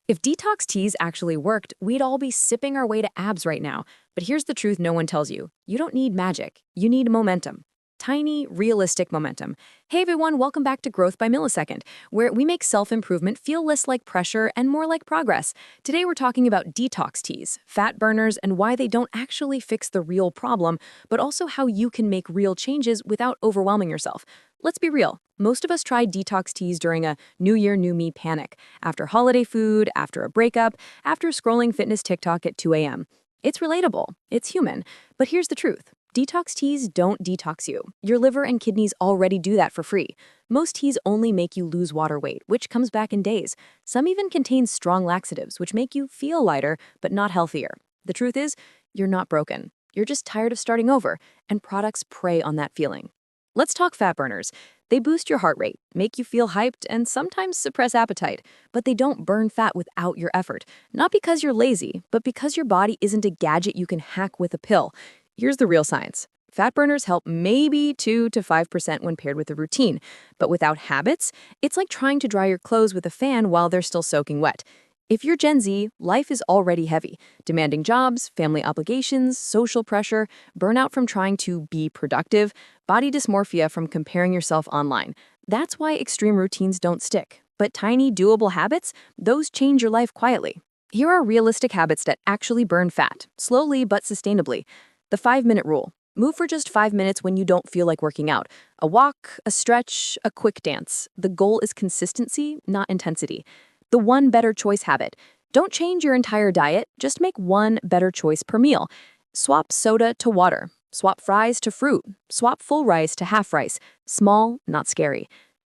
If detox teas actually worked, we'd all be sipping our way to abs right now. But here's the truth no one tells you. You don't need magic. You need momentum. Tiny, realistic momentum. Hey everyone, welcome back to Growth by Millisecond, where we make self-improvement feel less like pressure and more like progress. Today we're talking about detox teas, fat burners, and why they don't actually fix the real problem, but also how you can make real changes without overwhelming yourself. Let's be real. Most of us tried detox teas during a New Year, New Me panic, after holiday food, after a breakup, after scrolling fitness TikTok at 2 a.m. It's relatable, it's human, but here's the truth. Detox teas don't detox you. Your liver and kidneys already do that for free. Most teas only make you lose water weight, which comes back in days. Some even contain strong laxatives, which make you feel lighter, but not healthier. The truth is, you're not broken. You're just tired of starting over, and products prey on that feeling. Let's talk fat burners. They boost your heart rate, make you feel hyped, and sometimes suppress appetite. But they don't burn fat without your effort. Not because you're lazy, but because your body isn't a gadget you can hack with a pill. Here's the real science. Fat burners help maybe 2 to 5% when paired with a routine. But without habits, it's like trying to dry your clothes with a fan while they're still soaking wet. If you're Gen Z, life is already heavy. Demanding jobs, family obligations, social pressure, burnout from trying to be productive, body dysmorphia from comparing yourself online. That's why extreme routines don't stick. But tiny, doable habits, those change your life quietly. Here are realistic habits that actually burn fat, slowly but sustainably. The 5-minute rule. Move for just 5 minutes when you don't feel like working out. A walk, a stretch, a quick dance. The goal is consistency, not intensity. The one better choice habit. Don't change your entire diet, just make one better choice per meal. Swap soda to water. Swap fries to fruit. Swap full rice to half rice. Small, not scary.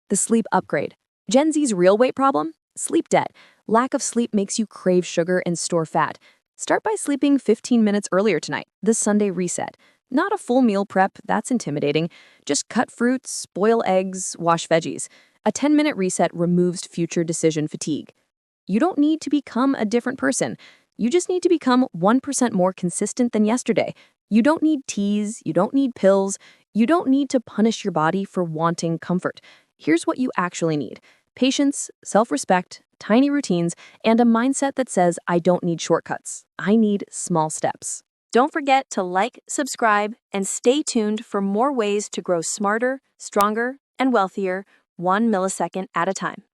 The sleep upgrade. Gen Z's real weight problem? Sleep debt. Lack of sleep makes you crave sugar and store fat. Start by sleeping 15 minutes earlier tonight, the Sunday reset. Not a full meal prep, that's intimidating. Just cut fruits, boil eggs, wash veggies. A 10-minute reset removes future decision fatigue. You don't need to become a different person. You just need to become 1% more consistent than yesterday. You don't need teas, you don't need pills, you don't need to punish your body for wanting comfort. Here's what you actually need: patience, self-respect, tiny routines, and a mindset that says, I don't need shortcuts. I need small steps. Don't forget to like, subscribe, and stay tuned for more ways to grow smarter, stronger, and wealthier, 1 millisecond at a time.